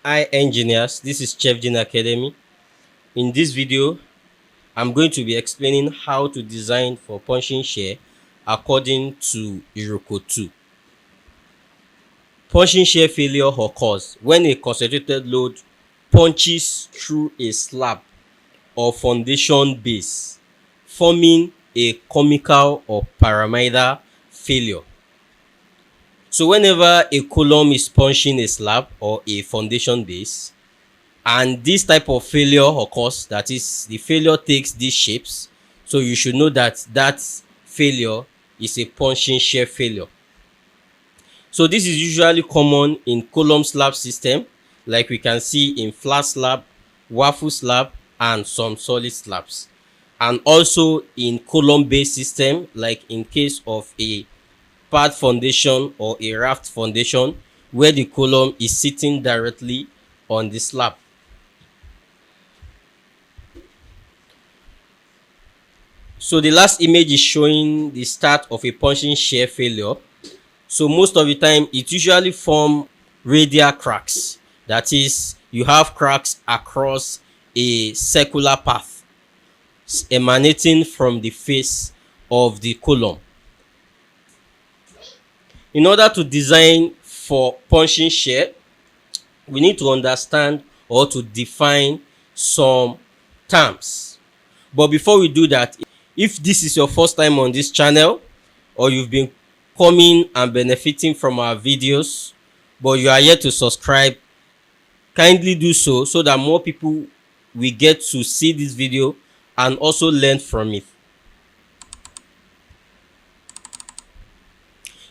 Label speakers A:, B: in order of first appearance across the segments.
A: Hi engineers, this is Chef Jin Academy. In this video, I'm going to be explaining how to design for punching shear according to Eurocode 2. Punching shear failure occurs when a concentrated load punches through a slab or foundation base, forming a conical or pyramidal failure. So whenever a column is punching a slab or a foundation base, and this type of failure occurs, that is, the failure takes these shapes, so you should know that failure is a punching shear failure. So this is usually common in column slab system, like we can see in flat slab, waffle slab, and some solid slabs, and also in column based system, like in case of a pad foundation or a raft foundation, where the column is sitting directly on the slab. So the last image is showing the start of a punching shear failure. So most of the time it usually form radial cracks. That is, you have cracks across a circular path emanating from the face of the column. In order to design for punching shear, we need to understand or to define some terms. But before we do that, if this is your first time on this channel, or you've been coming and benefiting from our videos but you are yet to subscribe, kindly do so that more people will get to see this video and also learn from it.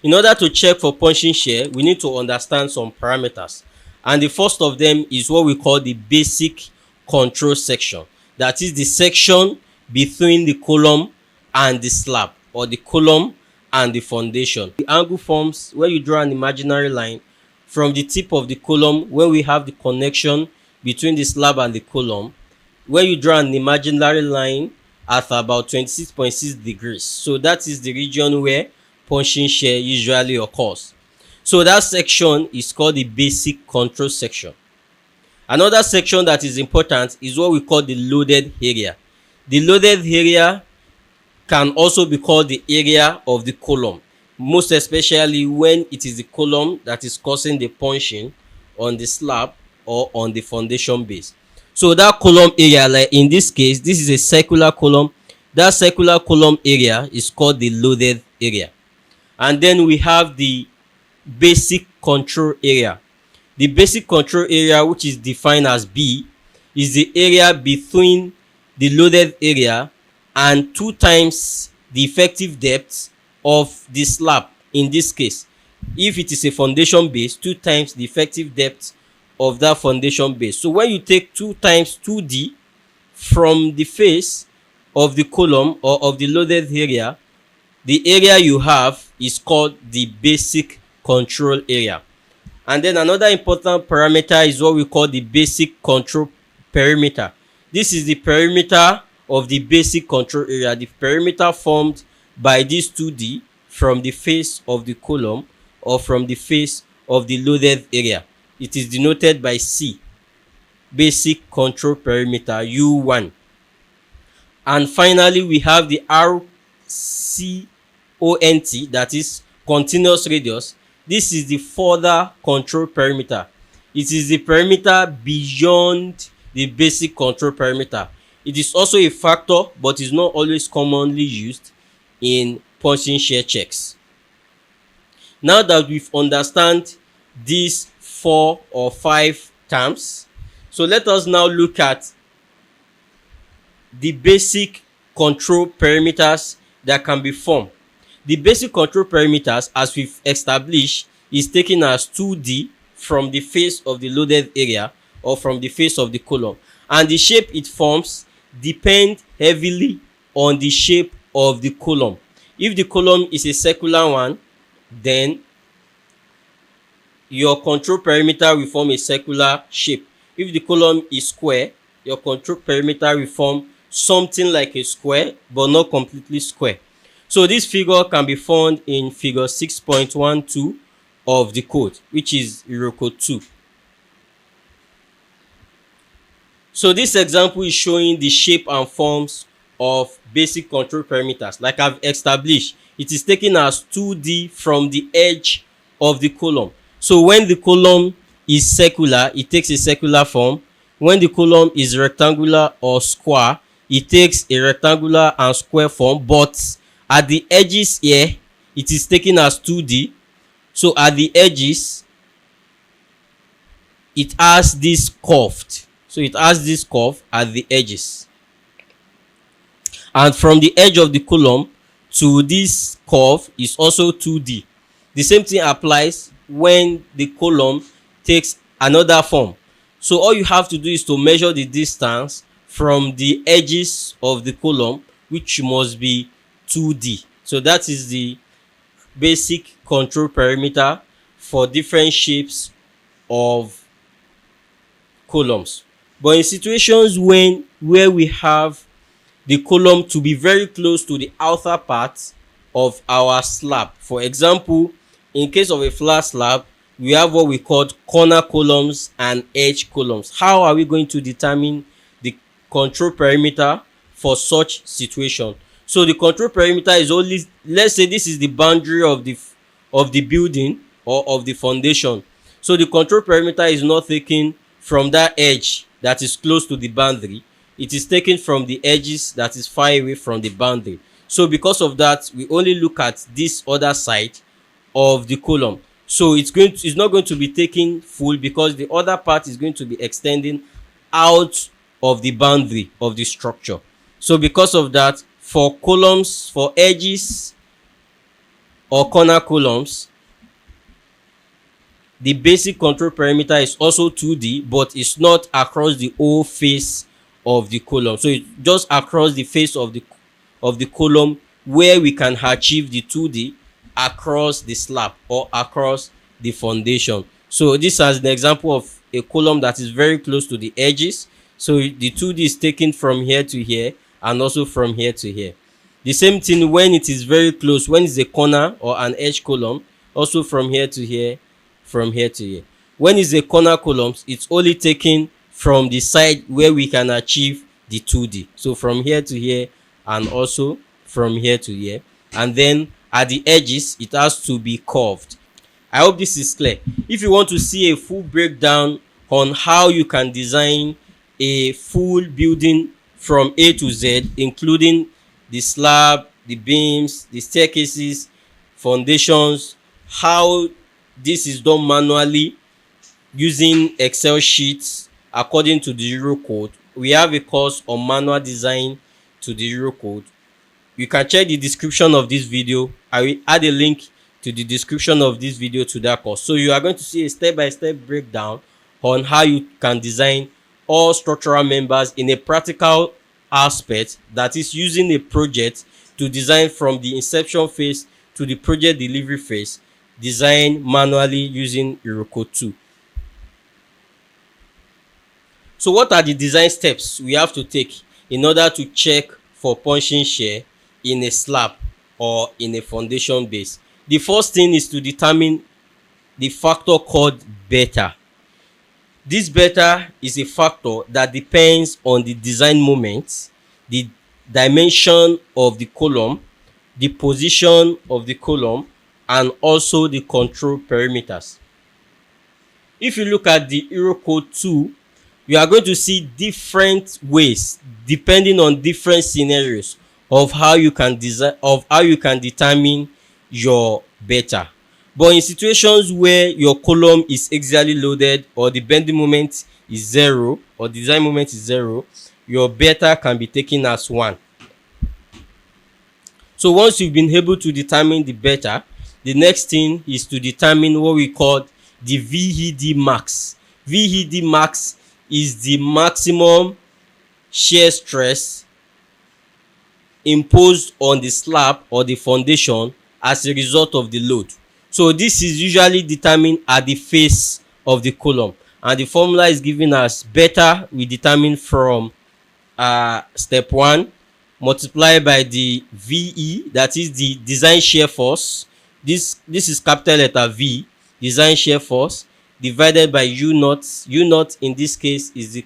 A: In order to check for punching shear, we need to understand some parameters, and the first of them is what we call the basic control section. That is the section between the column and the slab, or the column and the foundation. The angle forms where you draw an imaginary line from the tip of the column where we have the connection between the slab and the column, where you draw an imaginary line at about 26.6 degrees. So that is the region where punching shear usually occurs. So that section is called the basic control section. Another section that is important is what we call the loaded area. The loaded area can also be called the area of the column, most especially when it is the column that is causing the punching on the slab or on the foundation base. So that column area, like in this case, this is a circular column. That circular column area is called the loaded area. And then we have the basic control area. The basic control area, which is defined as B, is the area between the loaded area and 2 times the effective depth of the slab. In this case, if it is a foundation base, 2 times the effective depth of that foundation base. So when you take 2 times 2d from the face of the column or of the loaded area, the area you have is called the basic control area. And then another important parameter is what we call the basic control perimeter. This is the perimeter of the basic control area, the perimeter formed by this 2d from the face of the column or from the face of the loaded area. It is denoted by C, basic control perimeter, U1. And finally, we have the RCONT, that is continuous radius. This is the further control perimeter. It is the perimeter beyond the basic control perimeter. It is also a factor, but is not always commonly used in punching shear checks. Now that we've understand these 4 or 5 terms, so let us now look at the basic control perimeters that can be formed. The basic control perimeters, as we've established, is taken as 2d from the face of the loaded area or from the face of the column, and the shape it forms depends heavily on the shape of the column. If the column is a circular one, then your control perimeter will form a circular shape. If the column is square, your control perimeter will form something like a square, but not completely square. So this figure can be found in figure 6.12 of the code, which is Eurocode 2. So this example is showing the shape and forms of basic control parameters. Like I've established, it is taken as 2D from the edge of the column. So when the column is circular, it takes a circular form. When the column is rectangular or square, it takes a rectangular and square form. But at the edges here, it is taken as 2D. So at the edges, it has this curved. So it has this curve at the edges. And from the edge of the column to this curve is also 2D. The same thing applies when the column takes another form. So all you have to do is to measure the distance from the edges of the column, which must be 2D. So that is the basic control parameter for different shapes of columns. But in situations where we have the column to be very close to the outer part of our slab, for example, in case of a flat slab, we have what we call corner columns and edge columns. How are we going to determine the control parameter for such situation? So the control parameter is only, let's say this is the boundary of the building or of the foundation. So the control parameter is not taken from that edge that is close to the boundary. It is taken from the edges that is far away from the boundary. So because of that, we only look at this other side of the column. So it's not going to be taken full, because the other part is going to be extending out of the boundary of the structure. So because of that, for columns, for edges or corner columns, the basic control parameter is also 2D, but it's not across the whole face of the column. So it's just across the face of the column, where we can achieve the 2D across the slab or across the foundation. So this is an example of a column that is very close to the edges. So the 2D is taken from here to here and also from here to here. The same thing when it is very close, when it's a corner or an edge column, also from here to here, from here to here. When it's a corner columns, it's only taken from the side where we can achieve the 2D. So from here to here and also from here to here. And then at the edges, it has to be curved. I hope this is clear. If you want to see a full breakdown on how you can design a full building from A to Z, including the slab, the beams, the staircases, foundations, how this is done manually using Excel sheets according to the Eurocode, we have a course on manual design to the Eurocode. You can check the description of this video. I will add a link to the description of this video to that course. So you are going to see a step-by-step breakdown on how you can design all structural members in a practical aspect, that is using a project to design from the inception phase to the project delivery phase, design manually using Eurocode 2. So what are the design steps we have to take in order to check for punching shear in a slab or in a foundation base? The first thing is to determine the factor called beta. This beta is a factor that depends on the design moment, the dimension of the column, the position of the column, and also the control parameters. If you look at the Eurocode 2, you are going to see different ways depending on different scenarios of how you can determine your beta. But in situations where your column is axially loaded, or the bending moment is 0, or design moment is 0, your beta can be taken as 1. So once you've been able to determine the beta, the next thing is to determine what we call the VED max. VED max is the maximum shear stress imposed on the slab or the foundation as a result of the load. So this is usually determined at the face of the column, and the formula is given as beta we determine from step 1 multiplied by the VE, that is the design shear force. This is capital letter V, design shear force, divided by U naught. U naught in this case is the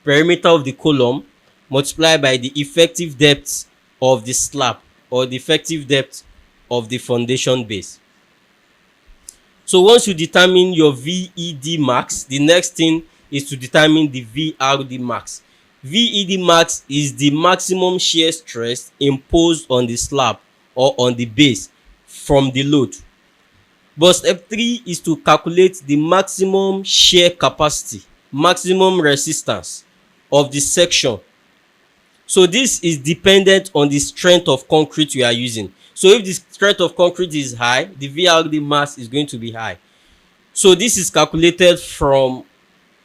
A: perimeter of the column multiplied by the effective depth of the slab or the effective depth of the foundation base. So once you determine your VED max, the next thing is to determine the VRD max. VED max is the maximum shear stress imposed on the slab or on the base from the load. But step 3 is to calculate the maximum shear capacity, maximum resistance of the section. So this is dependent on the strength of concrete you are using. So if the strength of concrete is high, the VRD mass is going to be high. So this is calculated from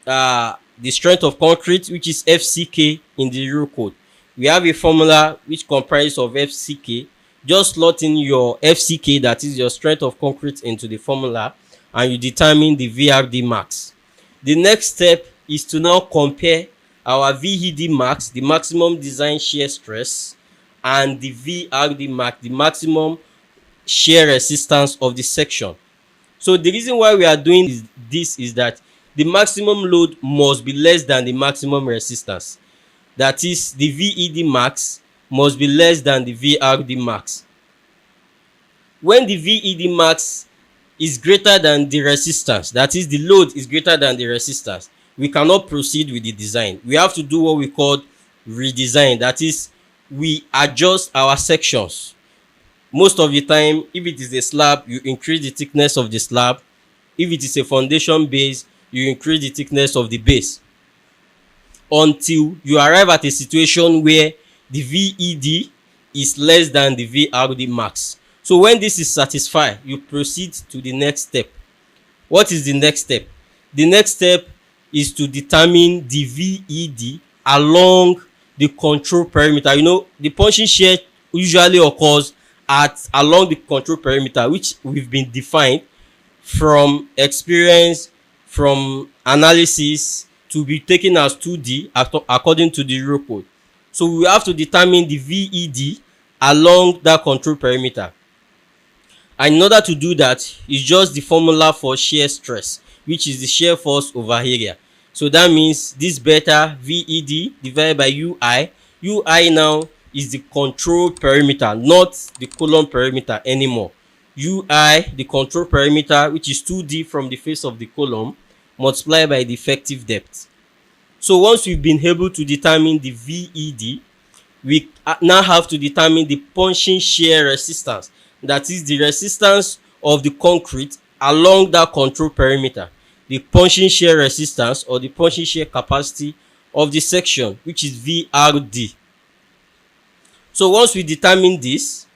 A: the strength of concrete, which is FCK in the Eurocode. We have a formula which comprises of FCK. Just slot in your FCK, that is your strength of concrete, into the formula, and you determine the VRD max. The next step is to now compare our VED max, the maximum design shear stress, and the VRD max, the maximum shear resistance of the section. So the reason why we are doing this is that the maximum load must be less than the maximum resistance. That is, the VED max must be less than the VRD max. When the VED max is greater than the resistance, that is, the load is greater than the resistance, we cannot proceed with the design. We have to do what we call redesign. That is, we adjust our sections. Most of the time, if it is a slab, you increase the thickness of the slab. If it is a foundation base, you increase the thickness of the base, until you arrive at a situation where the VED is less than the VRD max. So when this is satisfied, you proceed to the next step. What is the next step? The next step is to determine the VED along the control perimeter. You know, the punching shear usually occurs along the control perimeter, which we've been defined from experience, from analysis, to be taken as 2D according to the Eurocode. So we have to determine the VED along that control perimeter. And in order to do that, it's just the formula for shear stress, which is the shear force over area. So that means this beta VED divided by UI. UI now is the control perimeter, not the column perimeter anymore. UI, the control perimeter, which is 2D from the face of the column, multiplied by the effective depth. So once we've been able to determine the VED, we now have to determine the punching shear resistance. That is the resistance of the concrete along that control perimeter, the punching shear resistance or the punching shear capacity of the section, which is VRD. So once we determine this,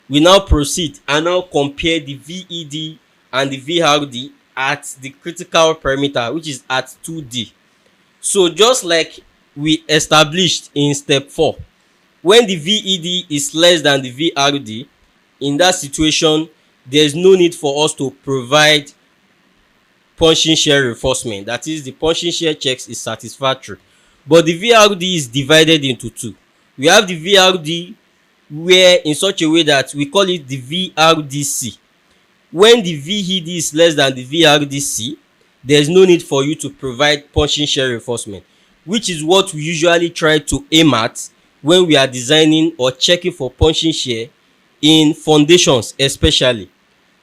A: we now proceed and now compare the VED and the VRD at the critical perimeter, which is at 2D. So just like we established in step 4, when the VED is less than the VRD, in that situation, there is no need for us to provide punching shear reinforcement. That is, the punching shear checks is satisfactory. But the VRD is divided into two. We have the VRD where in such a way that we call it the VRDC. When the VED is less than the VRDC, there is no need for you to provide punching shear reinforcement, which is what we usually try to aim at when we are designing or checking for punching shear in foundations. Especially,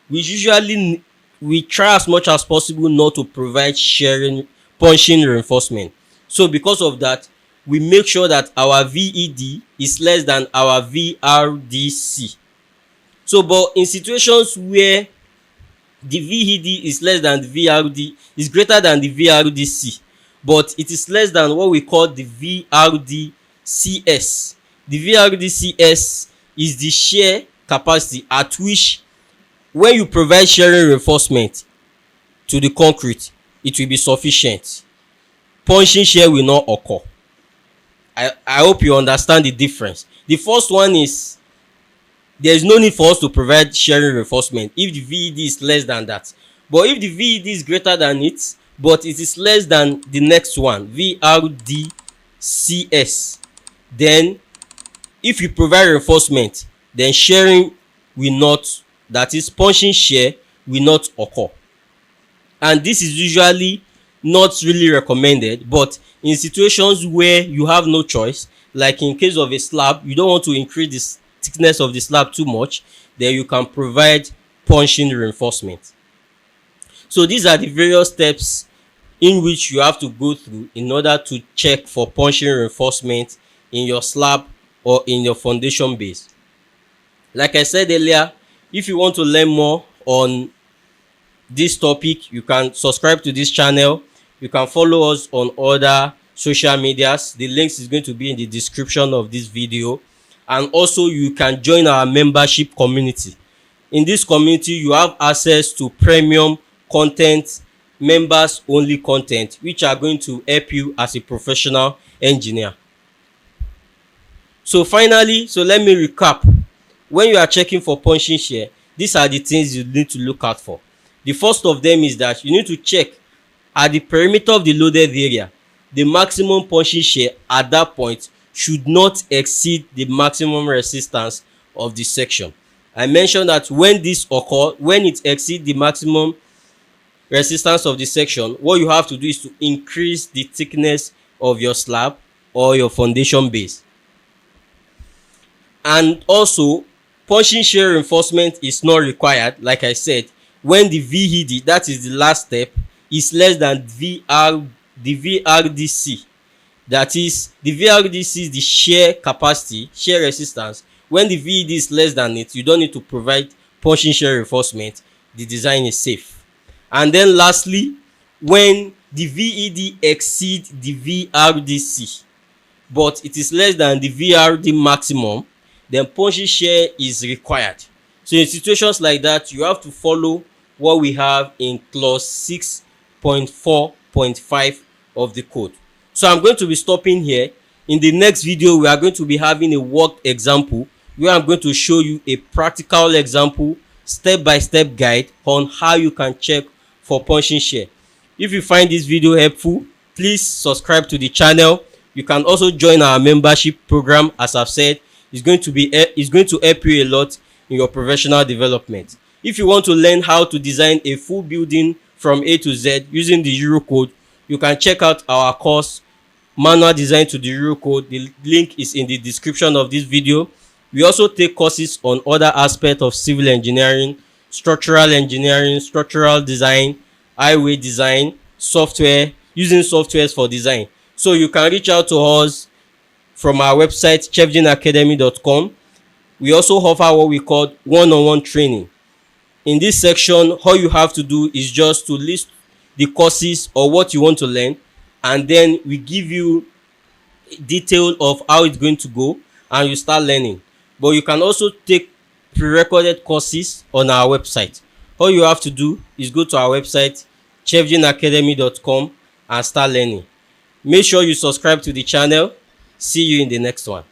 A: we try as much as possible not to provide punching reinforcement. So because of that, we make sure that our VED is less than our VRDC. So but in situations where the VED is less than the VRD, is greater than the VRDC, but it is less than what we call the VRDCS. The VRDCS is the shear capacity at which, when you provide shearing reinforcement to the concrete, it will be sufficient. Punching shear will not occur. I hope you understand the difference. The first one is there is no need for us to provide shearing reinforcement if the VED is less than that. But if the VED is greater than it, but it is less than the next one, VRDCS, then if you provide reinforcement, then shearing will not, that is punching shear will not occur. And this is usually not really recommended, but in situations where you have no choice, like in case of a slab, you don't want to increase the thickness of the slab too much, then you can provide punching reinforcement. So these are the various steps in which you have to go through in order to check for punching reinforcement in your slab or in your foundation base. Like I said earlier, if you want to learn more on this topic, you can subscribe to this channel. You can follow us on other social medias. The links is going to be in the description of this video. And also you can join our membership community. In this community, you have access to premium content, members only content, which are going to help you as a professional engineer. So finally, let me recap. When you are checking for punching shear, these are the things you need to look out for. The first of them is that you need to check at the perimeter of the loaded area, the maximum punching shear at that point should not exceed the maximum resistance of the section. I mentioned that when this occurs, when it exceeds the maximum resistance of the section, what you have to do is to increase the thickness of your slab or your foundation base. And also, punching shear reinforcement is not required, like I said, when the VED, that is the last step, is less than the VRDC. That is, the VRDC is the shear capacity, shear resistance. When the VED is less than it, you don't need to provide punching shear reinforcement. The design is safe. And then lastly, when the VED exceeds the VRDC, but it is less than the VRD maximum, then punching shear is required. So in situations like that, you have to follow what we have in clause 6.4.5 of the code. So I'm going to be stopping here. In the next video, we are going to be having a worked example where I'm going to show you a practical example, step-by-step guide on how you can check for punching shear. If you find this video helpful, please subscribe to the channel. You can also join our membership program. As I've said, it's going to help you a lot in your professional development. If you want to learn how to design a full building from A to Z using the Eurocode, you can check out our course, Manual Design to the Eurocode. The link is in the description of this video. We also take courses on other aspects of civil engineering, structural design, highway design, software, using softwares for design. So you can reach out to us from our website, chefjinacademy.com. We also offer what we call one-on-one training. In this section, all you have to do is just to list the courses or what you want to learn, and then we give you detail of how it's going to go and you start learning. But you can also take pre-recorded courses on our website. All you have to do is go to our website, chefjinacademy.com, and start learning. Make sure you subscribe to the channel. See you in the next one.